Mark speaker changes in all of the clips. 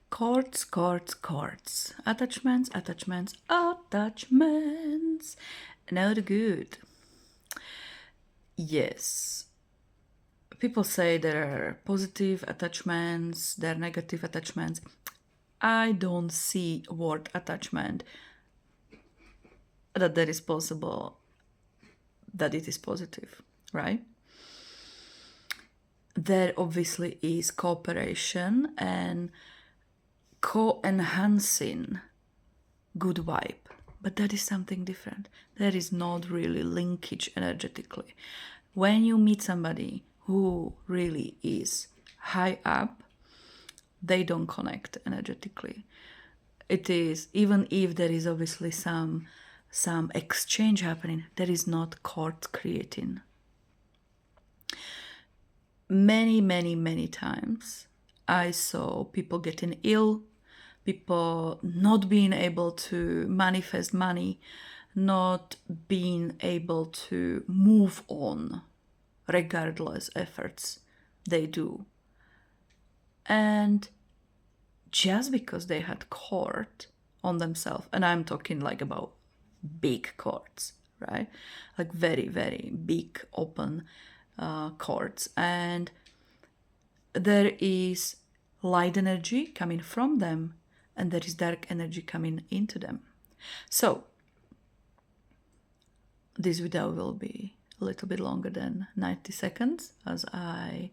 Speaker 1: Cords, cords, cords. Attachments, attachments, attachments. Not good. Yes. People say there are positive attachments, there are negative attachments. I don't see word attachment that there is possible that it is positive, right? There obviously is cooperation and co-enhancing good vibe, but that is something different. There is not really linkage energetically. When you meet somebody who really is high up, they don't connect energetically. It is, even if there is obviously some exchange happening, there is not cord creating. Many times I saw people getting ill, people not being able to manifest money, not being able to move on regardless efforts they do. And just because they had cord on themselves, and I'm talking like about big cords, right? Like very big open cords. And there is light energy coming from them, and there is dark energy coming into them. So this video will be a little bit longer than 90 seconds, as I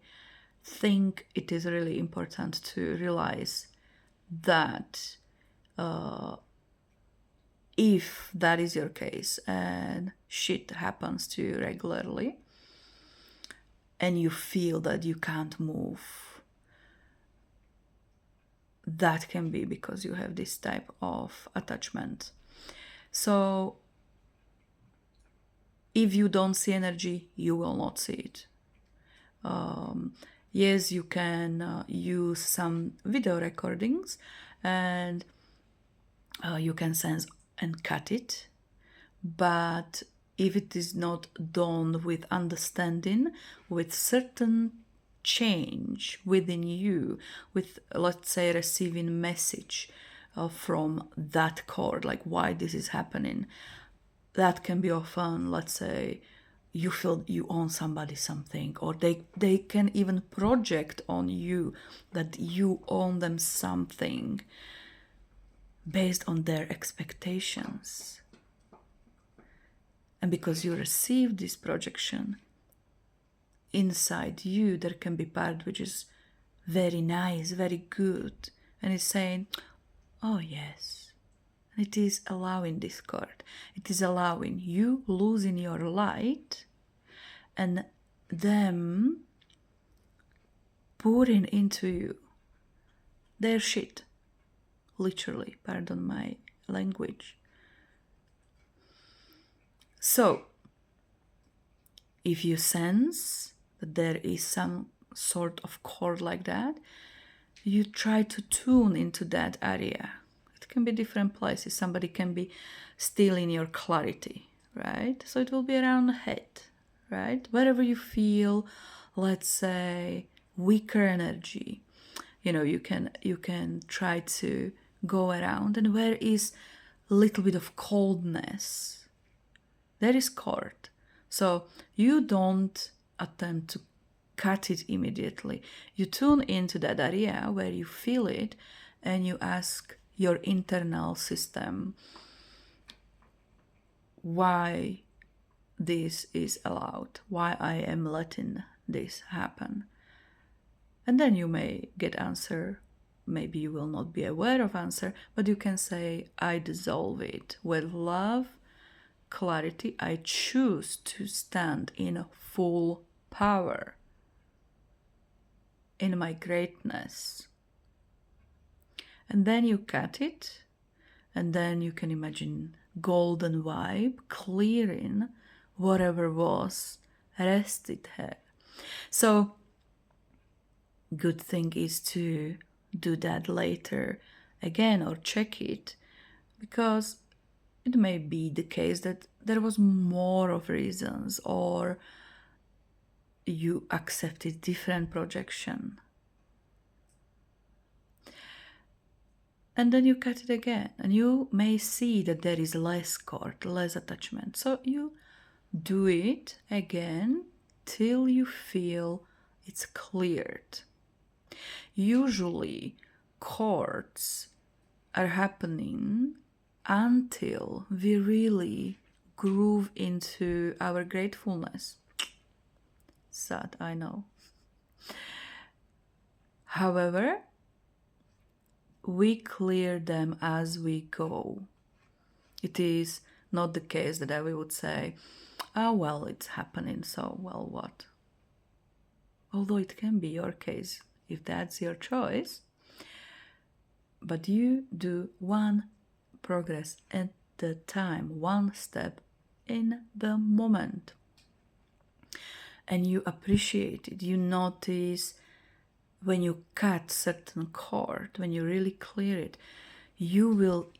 Speaker 1: think it is really important to realize that if that is your case and shit happens to you regularly and you feel that you can't move, that can be because you have this type of attachment. So if you don't see energy, you will not see it. Yes, you can use some video recordings and you can sense and cut it. But if it is not done with understanding, with certain change within you, with, let's say, receiving message from that cord, like why this is happening, that can be often, let's say, you feel you own somebody something, or they can even project on you that you own them something based on their expectations. And because you receive this projection inside you, there can be part which is very nice, very good, and it's saying, oh yes. And it is allowing discord. It is allowing you losing your light and them pouring into you their shit. Literally, pardon my language. So, if you sense that there is some sort of cord like that, you try to tune into that area. It can be different places. Somebody can be stealing your clarity, right? So it will be around the head, right? Wherever you feel, let's say, weaker energy, you can try to go around. And where is a little bit of coldness, there is cord. So you don't attempt to cut it immediately. You tune into that area where you feel it and you ask your internal system why this is allowed, why I am letting this happen. And then you may get answer. Maybe you will not be aware of answer, but you can say, I dissolve it with love, clarity. I choose to stand in full power, in my greatness. And then you cut it, and then you can imagine golden vibe clearing whatever was rested here. So good thing is to do that later again or check it, because it may be the case that there was more of reasons, or you accepted different projection. and then you cut it again, and you may see that there is less cord, less attachment. So you do it again till you feel it's cleared. Usually, cords are happening until we really groove into our gratefulness. Sad, I know. However, we clear them as we go. It is not the case that we would say, oh, well, it's happening, so, well, what? Although it can be your case if that's your choice. But you do one progress at the time, one step in the moment. And you appreciate it. You notice when you cut certain cord, when you really clear it, you will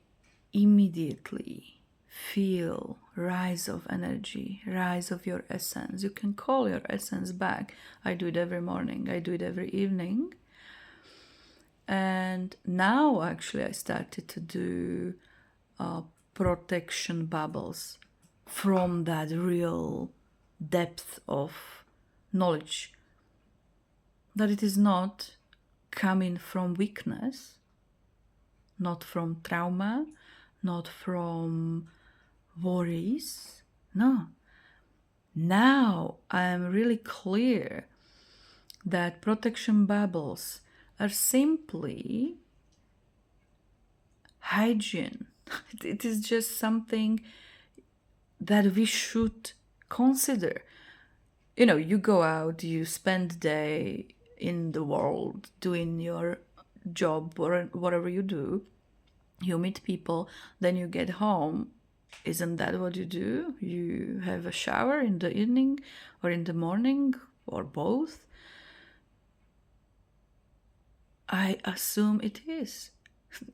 Speaker 1: immediately feel rise of energy, rise of your essence. You can call your essence back. I do it every morning. I do it every evening. And now actually I started to do protection bubbles from that real depth of knowledge that it is not coming from weakness, not from trauma, not from worries. No. Now I am really clear that protection bubbles are simply hygiene. It is just something that we should consider. You know, you go out, you spend the day in the world doing your job or whatever you do, you meet people, then you get home. Isn't that what you do? You have a shower in the evening or in the morning or both? I assume it is.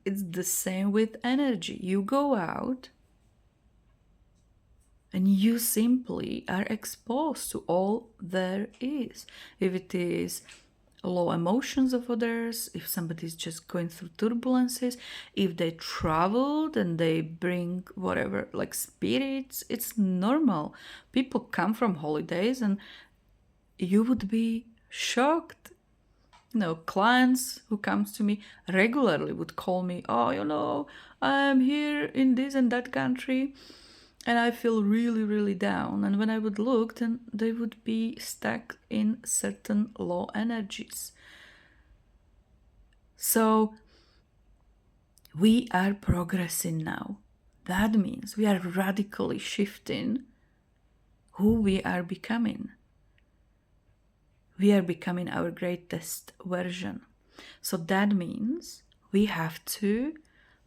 Speaker 1: It's the same with energy. You go out and you simply are exposed to all there is. If it is low emotions of others, if somebody's just going through turbulences, if they traveled and they bring whatever, like spirits, it's normal. People come from holidays and you would be shocked. You know, clients who comes to me regularly would call me, oh, you know, I'm here in this and that country and I feel really, really down. And when I would look, then they would be stuck in certain low energies. So we are progressing now. That means we are radically shifting who we are becoming. We are becoming our greatest version. So that means we have to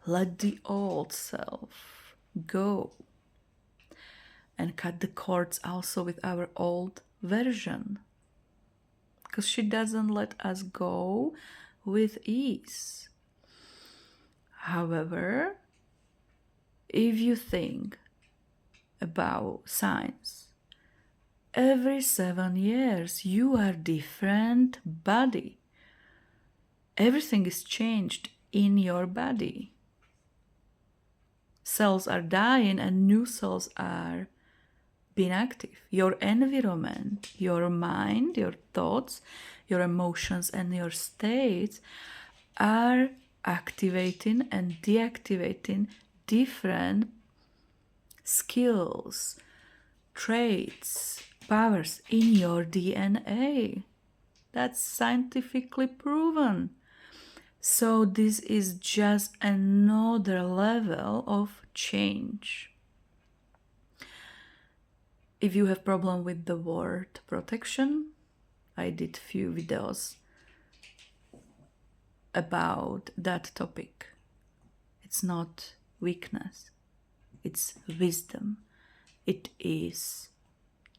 Speaker 1: let the old self go and cut the cords also with our old version, because she doesn't let us go with ease. However, if you think about science, every 7 years you are different body. Everything is changed in your body. Cells are dying and new cells are being active. Your environment, your mind, your thoughts, your emotions, and your states are activating and deactivating different skills, traits, powers in your DNA. That's scientifically proven. So this is just another level of change. If you have problem with the word protection, I did few videos about that topic. It's not weakness, it's wisdom. It is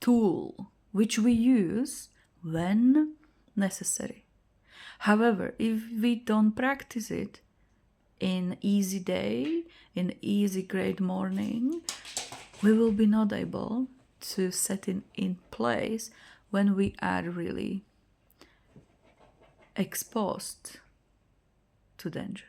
Speaker 1: tool which we use when necessary. However, if we don't practice it in easy day, in easy great morning, we will be not able to set it in place when we are really exposed to danger.